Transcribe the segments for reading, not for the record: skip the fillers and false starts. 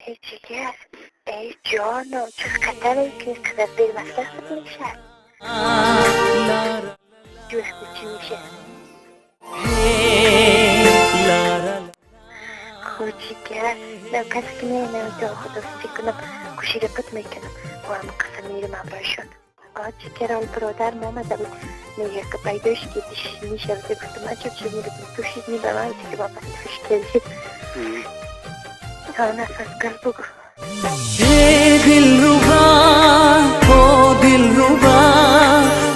ای جگر، ای جانم، چه خطره که اینقدر دیر مصرفت میشه. جوش چی میشه؟ خود جگر، لو کسی که نه تو خدافزی کنم گوشی رپت میکنم و همه قسم میرم همراهشون. جگر آل برادر آمده بود میگه که پیداش که دیش میشه و گفتم من چه میرم تو شیدنی به من که با پسیفش کردید تا نفس گر بگو. hey dilruba oh dilruba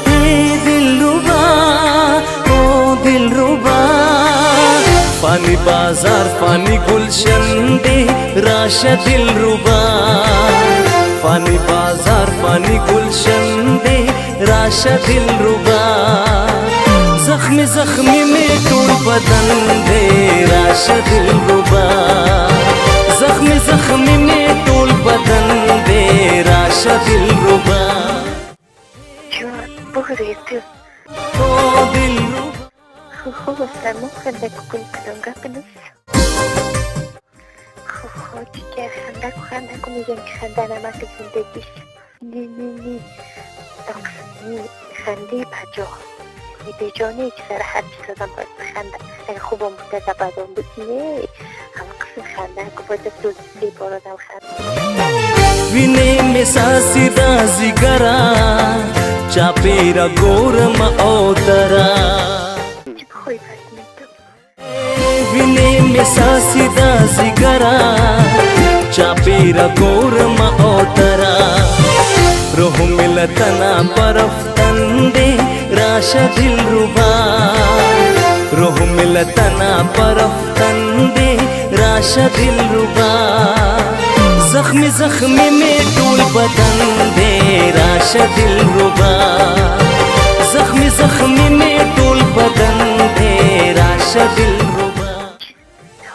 hey dilruba oh dilruba fani bazar fani gulshan de rasha dilruba fani bazar fani gulshan de rasha dilruba zakhmi zakhmi mein tul badan de rasha dilruba zakhmi zakhmi mein tul badan de rasha dilruba جوان بغري تو oh dilruba خوب سرمون خندک کن کدنگا بنوس خوب جگر خندک و میگن که خنده نمک زندگیش نی اقسمی خنده بجا به جانه که سر هر چیز آدم باید بخنده اگه خوبم بوده دا بدم بود نه همه قسم خنده که باید دوزی بار آدم خنده vine me sasida zigara chapera gorma otara چی بخوی پس میتو vine me sasida zigara chapera gorma otara roh milatana paraftande rasha dilruba roh milatana paraftande rasha dilruba zakhmi zakhmi mein tul badan de rasha dilruba zakhmi zakhmi mein tul badan de rasha dilruba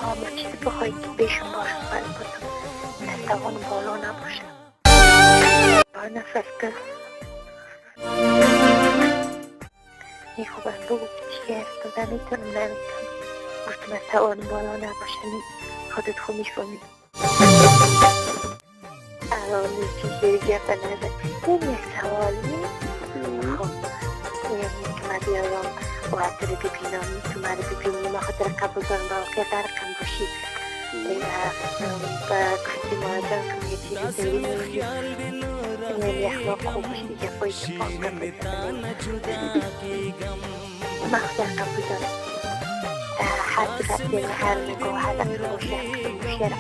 همه چیز بخوای که بهشون باشه باید بودم دستوان بالا نباشه با نفس کن این خوبم بگو چی هست تو نمیتونم گفتم دستوان بالا نباشه خودت خوب میفهمی الان چیزی گفت نزد این یک سوالی خب یعنی که من بیارم و حتی رو ببینم تو من رو ببینی ما خاطر قبول دارم با واقع درکم باشی با کسی مراجعه کنم یه چیزی داریم یعنی اخلاق خوب باشی دیگه باید اتفاق من خاطر قبول دارم هر صورت یعنی هر نگاه هدف رو باشه مشترک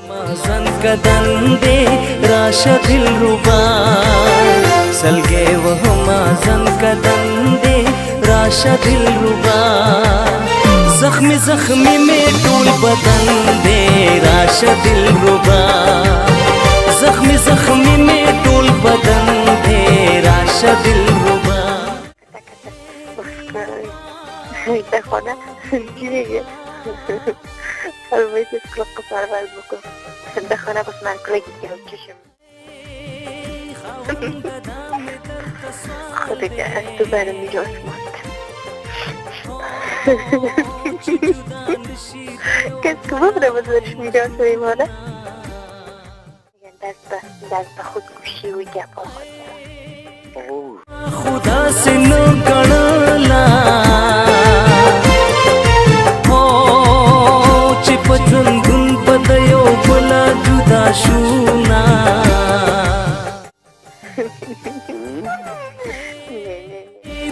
mazan kadan de rasha dilruba salge woh mazan kadan de rasha dilruba zakhmi zakhmi mein tul badan de rasha dilruba zakhmi zakhmi mein tul badan de rasha dilruba در خانه چیزیه البته کلک قصار باید بکن در خانه بس من کلک گیرم چشم خدا که از تو برم میجا اسمان کس که بخونه بزرش میجا سویمانه دست به خود گوشی و گپ آخواد खुदा से न गणला हो चिपचन गुन बदयो बोला जुदा शुना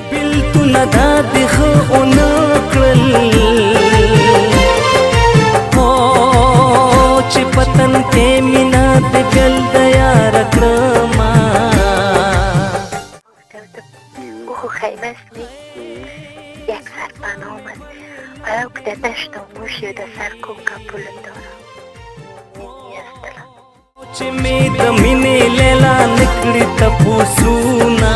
बिल तू नदा दिख उनकल हो चिपतन के मिनात गल दया रकरमा خیمه اسمی یک سر بنا آمد و او که در دشت و موشی و در سر کوکا پولن دارم نیست دلم چې می د مینې لیلا نکړی تپوسونه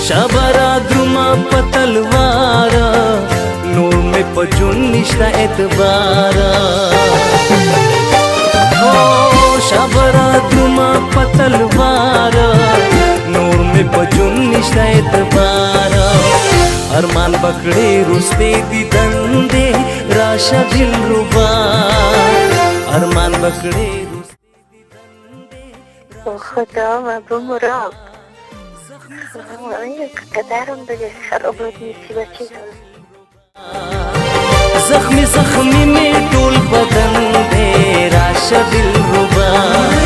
شبرا دروما پتلوار نور می پجون نشتا اعتبار اعتبارا ارمان بکړې روستې دي دندې راشه دل ربا ارمان بکړې خدا و بمراب قدرم بگه خرابات نیستی بچه زخمی زخمی می ټول بدن دې راشه دل ربا